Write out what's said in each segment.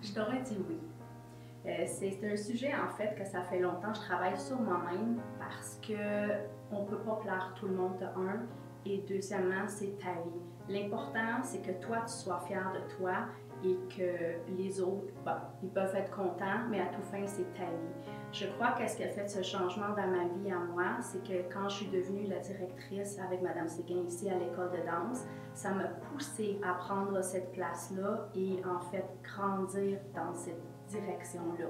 je t'aurais dit oui. C'est un sujet en fait que ça fait longtemps que je travaille sur moi-même parce que on peut pas plaire tout le monde de un et deuxièmement c'est ta vie. L'important c'est que toi tu sois fier de toi et que les autres, ils peuvent être contents, mais à tout fin c'est ta vie. Je crois que ce qui a fait ce changement dans ma vie à moi, c'est que quand je suis devenue la directrice avec Mme Séguin ici à l'école de danse, ça m'a poussée à prendre cette place-là et en fait grandir dans cette direction-là.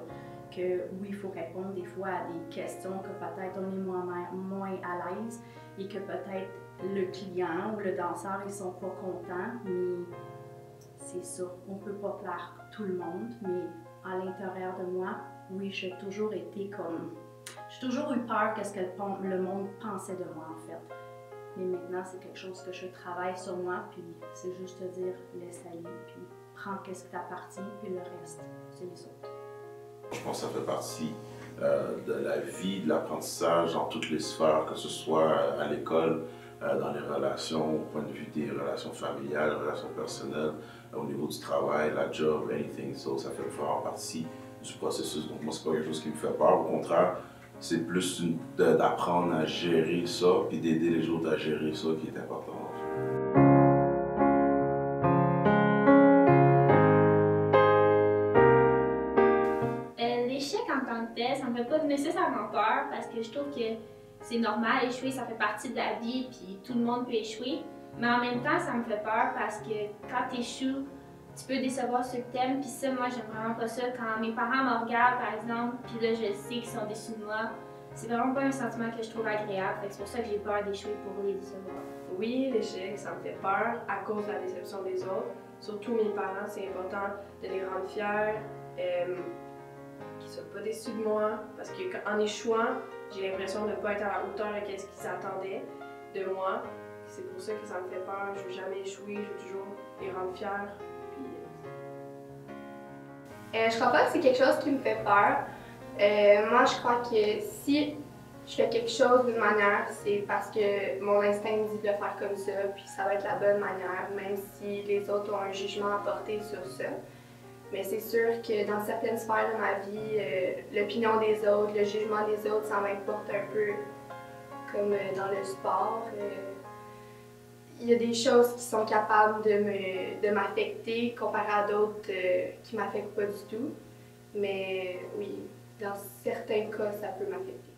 Que oui, il faut répondre des fois à des questions que peut-être on est moins à l'aise et que peut-être le client ou le danseur, ils sont pas contents, mais c'est ça. On peut pas plaire tout le monde, mais à l'intérieur de moi, oui, j'ai toujours été comme... J'ai toujours eu peur de ce que le monde pensait de moi, en fait. Mais maintenant, c'est quelque chose que je travaille sur moi, puis c'est juste te dire, laisse aller, puis prends ce qui t'appartient, puis le reste, c'est les autres. Je pense que ça fait partie de la vie, de l'apprentissage dans toutes les sphères, que ce soit à l'école, dans les relations, au point de vue des relations familiales, des relations personnelles, au niveau du travail, la job, anything. So, ça fait vraiment partie du processus. Donc moi, c'est pas quelque chose qui me fait peur. Au contraire, c'est plus d'apprendre à gérer ça et d'aider les autres à gérer ça qui est important. L'échec en tant que tel, ça me fait pas nécessairement peur parce que je trouve que c'est normal, échouer, ça fait partie de la vie, puis tout le monde peut échouer. Mais en même temps, ça me fait peur parce que quand tu échoues, tu peux décevoir sur le thème, puis ça, moi, j'aime vraiment pas ça. Quand mes parents me regardent, par exemple, puis là, je sais qu'ils sont déçus de moi, c'est vraiment pas un sentiment que je trouve agréable. C'est pour ça que j'ai peur d'échouer pour les décevoir. Oui, l'échec, ça me fait peur à cause de la déception des autres. Surtout mes parents, c'est important de les rendre fiers, qu'ils soient pas déçus de moi, parce qu'en échouant, j'ai l'impression de ne pas être à la hauteur de ce qu'ils attendaient de moi. C'est pour ça que ça me fait peur. Je veux jamais échouer, je veux toujours les rendre fiers. Je crois pas que c'est quelque chose qui me fait peur. Moi, je crois que si je fais quelque chose d'une manière, c'est parce que mon instinct me dit de le faire comme ça, puis ça va être la bonne manière, même si les autres ont un jugement à porter sur ça. Mais c'est sûr que dans certaines sphères de ma vie, l'opinion des autres, le jugement des autres, ça m'importe un peu, comme dans le sport. Il y a des choses qui sont capables de m'affecter comparé à d'autres qui ne m'affectent pas du tout. Mais oui, dans certains cas, ça peut m'affecter.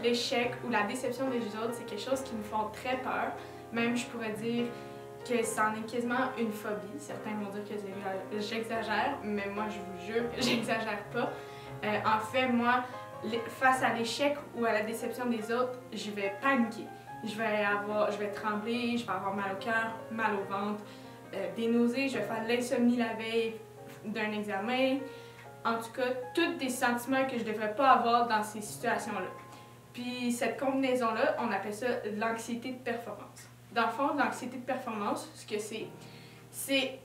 L'échec ou la déception des autres, c'est quelque chose qui me font très peur. Même, je pourrais dire que c'en est quasiment une phobie. Certains vont dire que j'exagère, mais moi, je vous jure que j'exagère pas. En fait, moi, face à l'échec ou à la déception des autres, je vais paniquer. Je vais trembler, je vais avoir mal au cœur, mal au ventre, des nausées, je vais faire de l'insomnie la veille d'un examen. En tout cas, tous des sentiments que je ne devrais pas avoir dans ces situations-là. Puis cette combinaison-là, on appelle ça l'anxiété de performance. Dans le fond, l'anxiété de performance, ce que c'est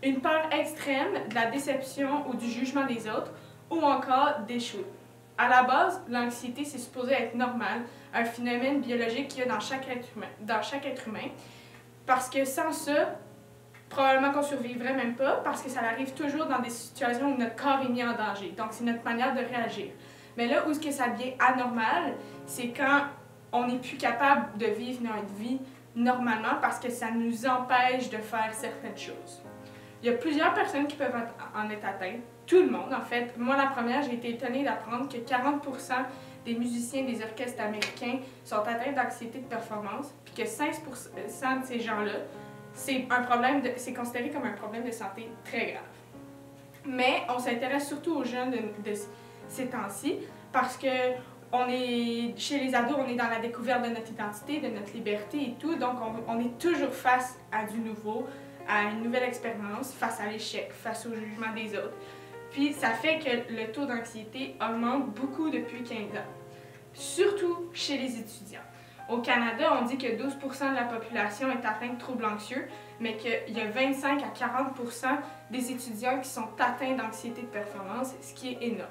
une peur extrême de la déception ou du jugement des autres, ou encore d'échouer. À la base, l'anxiété, c'est supposé être normal, un phénomène biologique qu'il y a dans chaque être humain, parce que sans ça, probablement qu'on ne survivrait même pas, parce que ça arrive toujours dans des situations où notre corps est mis en danger. Donc, c'est notre manière de réagir. Mais là où ça devient anormal, c'est quand on n'est plus capable de vivre notre vie normalement parce que ça nous empêche de faire certaines choses. Il y a plusieurs personnes qui peuvent en être atteintes, tout le monde en fait. Moi, la première, j'ai été étonnée d'apprendre que 40% des musiciens des orchestres américains sont atteints d'anxiété de performance, puis que 5% de ces gens-là, c'est considéré comme un problème de santé très grave. Mais on s'intéresse surtout aux jeunes de ces temps-ci parce que chez les ados, on est dans la découverte de notre identité, de notre liberté et tout, donc on est toujours face à du nouveau, à une nouvelle expérience, face à l'échec, face au jugement des autres. Puis ça fait que le taux d'anxiété augmente beaucoup depuis 15 ans, surtout chez les étudiants. Au Canada, on dit que 12% de la population est atteinte de troubles anxieux, mais qu'il y a 25 à 40% des étudiants qui sont atteints d'anxiété de performance, ce qui est énorme.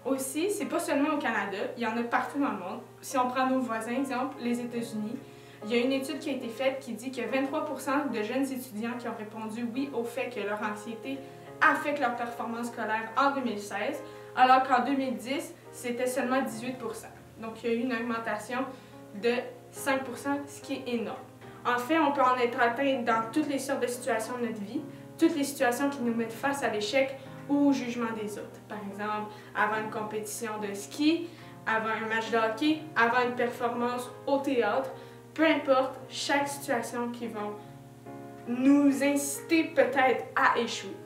Aussi, c'est pas seulement au Canada, il y en a partout dans le monde. Si on prend nos voisins, exemple, les États-Unis, il y a une étude qui a été faite qui dit qu'il y a 23% de jeunes étudiants qui ont répondu oui au fait que leur anxiété affecte leur performance scolaire en 2016, alors qu'en 2010, c'était seulement 18%. Donc, il y a eu une augmentation de 5%, ce qui est énorme. En fait, on peut en être atteint dans toutes les sortes de situations de notre vie, toutes les situations qui nous mettent face à l'échec ou au jugement des autres. Par exemple, avant une compétition de ski, avant un match de hockey, avant une performance au théâtre, peu importe, chaque situation qui va nous inciter peut-être à échouer.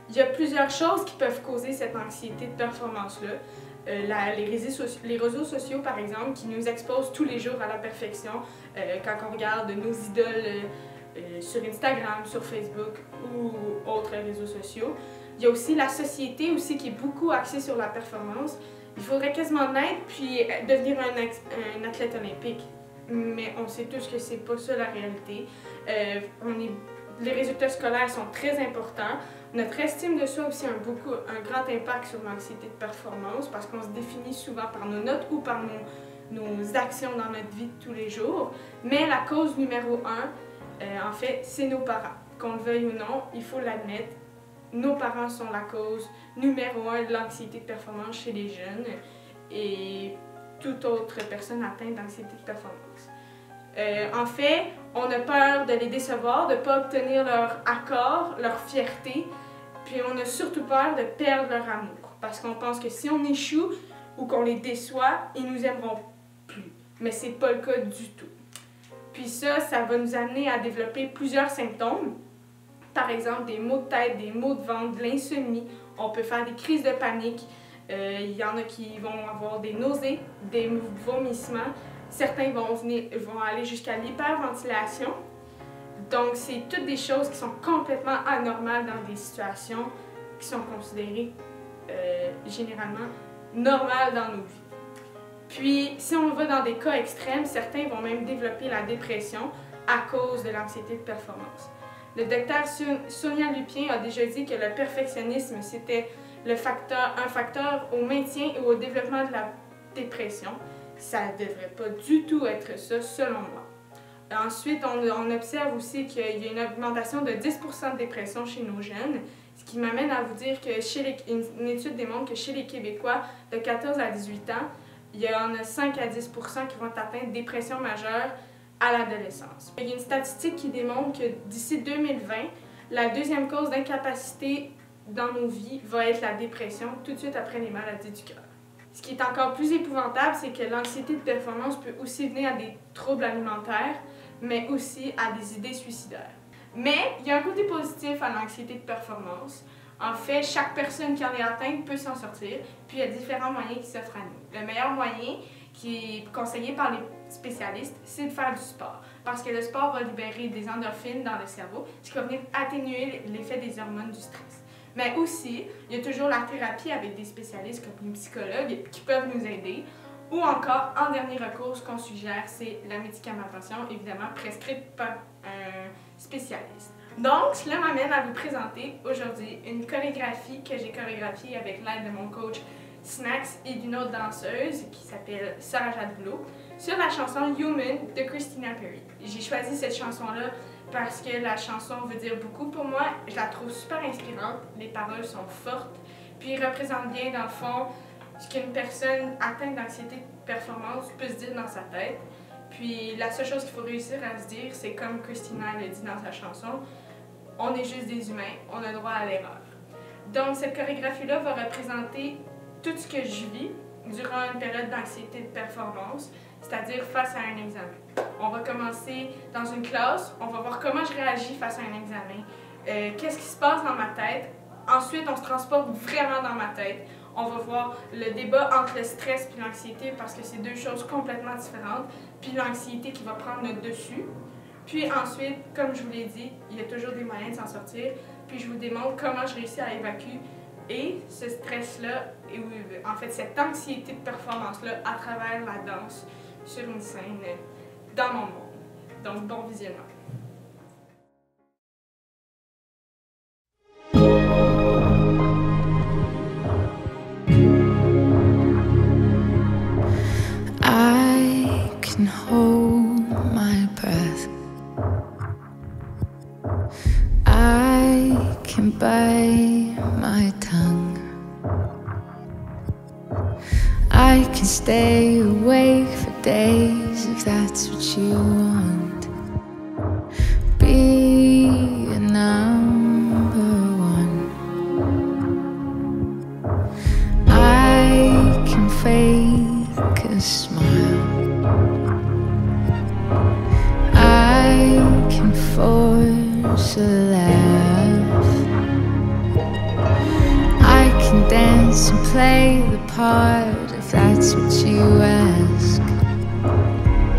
Il y a plusieurs choses qui peuvent causer cette anxiété de performance-là. Les réseaux sociaux, par exemple, qui nous exposent tous les jours à la perfection, quand on regarde nos idoles sur Instagram, sur Facebook ou autres réseaux sociaux. Il y a aussi la société aussi qui est beaucoup axée sur la performance. Il faudrait quasiment naître puis devenir un athlète olympique. Mais on sait tous que c'est pas ça la réalité. Les résultats scolaires sont très importants. Notre estime de soi aussi a un grand impact sur l'anxiété de performance parce qu'on se définit souvent par nos notes ou par nos actions dans notre vie de tous les jours. Mais la cause numéro 1, en fait, c'est nos parents. Qu'on le veuille ou non, il faut l'admettre, nos parents sont la cause numéro 1 de l'anxiété de performance chez les jeunes et toute autre personne atteinte d'anxiété de performance. En fait, on a peur de les décevoir, de ne pas obtenir leur accord, leur fierté, puis on a surtout peur de perdre leur amour, parce qu'on pense que si on échoue ou qu'on les déçoit, ils nous aimeront plus. Mais c'est pas le cas du tout. Puis ça va nous amener à développer plusieurs symptômes. Par exemple, des maux de tête, des maux de ventre, de l'insomnie. On peut faire des crises de panique. Il y en a qui vont avoir des nausées, des vomissements. Certains vont aller jusqu'à l'hyperventilation. Donc, c'est toutes des choses qui sont complètement anormales dans des situations qui sont considérées généralement normales dans nos vies. Puis, si on va dans des cas extrêmes, certains vont même développer la dépression à cause de l'anxiété de performance. Le docteur Sonia Lupien a déjà dit que le perfectionnisme, c'était un facteur au maintien et au développement de la dépression. Ça ne devrait pas du tout être ça, selon moi. Ensuite, on observe aussi qu'il y a une augmentation de 10% de dépression chez nos jeunes, ce qui m'amène à vous dire que une étude démontre que chez les Québécois de 14 à 18 ans, il y en a 5 à 10% qui vont atteindre une dépression majeure à l'adolescence. Il y a une statistique qui démontre que d'ici 2020, la deuxième cause d'incapacité dans nos vies va être la dépression, tout de suite après les maladies du cœur. Ce qui est encore plus épouvantable, c'est que l'anxiété de performance peut aussi venir à des troubles alimentaires, mais aussi à des idées suicidaires. Mais il y a un côté positif à l'anxiété de performance. En fait, chaque personne qui en est atteinte peut s'en sortir, puis il y a différents moyens qui s'offrent à nous. Le meilleur moyen, qui est conseillé par les spécialistes, c'est de faire du sport. Parce que le sport va libérer des endorphines dans le cerveau, ce qui va venir atténuer l'effet des hormones du stress. Mais aussi, il y a toujours la thérapie avec des spécialistes comme les psychologues qui peuvent nous aider. Ou encore, en dernier recours, ce qu'on suggère, c'est la médicamentation, évidemment prescrite par un spécialiste. Donc, cela m'amène à vous présenter aujourd'hui une chorégraphie que j'ai chorégraphiée avec l'aide de mon coach Snax et d'une autre danseuse qui s'appelle Sarah Jadboulot sur la chanson Human de Christina Perri. J'ai choisi cette chanson-là parce que la chanson veut dire beaucoup pour moi. Je la trouve super inspirante, les paroles sont fortes, puis représentent bien dans le fond ce qu'une personne atteinte d'anxiété de performance peut se dire dans sa tête. Puis la seule chose qu'il faut réussir à se dire, c'est comme Christina le dit dans sa chanson, on est juste des humains, on a droit à l'erreur. Donc cette chorégraphie-là va représenter tout ce que je vis durant une période d'anxiété de performance, c'est-à-dire face à un examen. On va commencer dans une classe, on va voir comment je réagis face à un examen, qu'est-ce qui se passe dans ma tête. Ensuite, on se transporte vraiment dans ma tête. On va voir le débat entre le stress et l'anxiété parce que c'est deux choses complètement différentes, puis l'anxiété qui va prendre le dessus. Puis ensuite, comme je vous l'ai dit, il y a toujours des moyens de s'en sortir, puis je vous démontre comment je réussis à évacuer et ce stress-là, en fait cette anxiété de performance-là à travers la danse sur une scène dans mon monde. Donc, bon visionnement. I can hold my breath. I can bite my tongue. I can stay awake for days if that's what you want. Be a number one. I can fake a smile. I can force a laugh. I can dance and play the part if that's what you ask.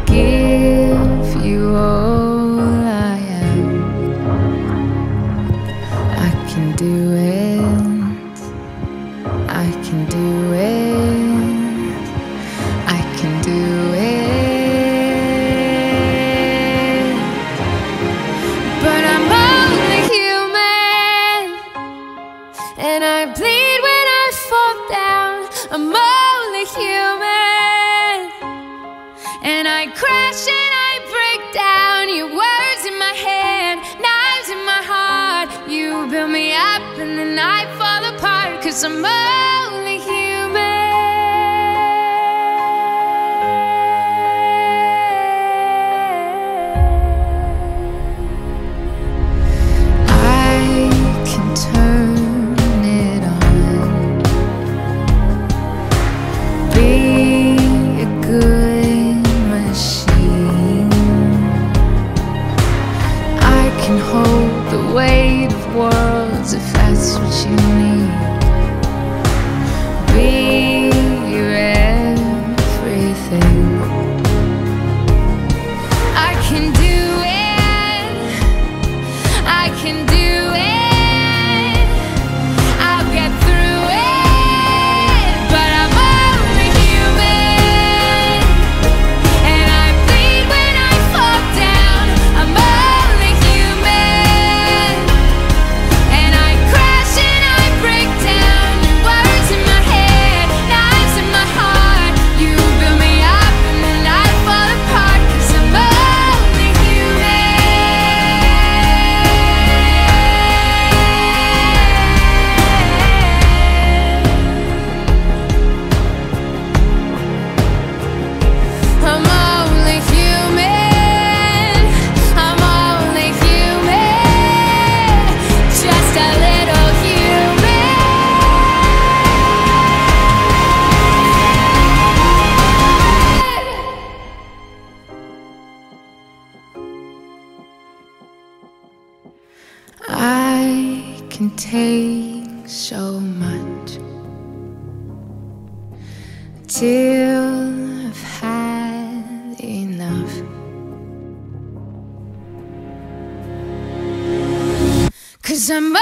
Give you all I am. I can do it. I can do it. I can do it. But I'm only human, and I bleed when I fall down. I'm only human, and I crash and I break down. Your words in my head, knives in my heart. You build me up and then I fall apart, 'cause I'm only human. I can turn it on. Be a good machine. I can hold the weight of worlds if that's what you need. Be your everything. I can do it. I can do it. I'll get through it. But I'm only human, and I bleed when I fall down. I'm only human, and I crash and I break down. Words in my head, knives in my heart. You build me up and then I fall apart, 'cause I'm only human. I'm only human. I'm only human. Just a little human. I can take so much till I've had enough. 'Cause I'm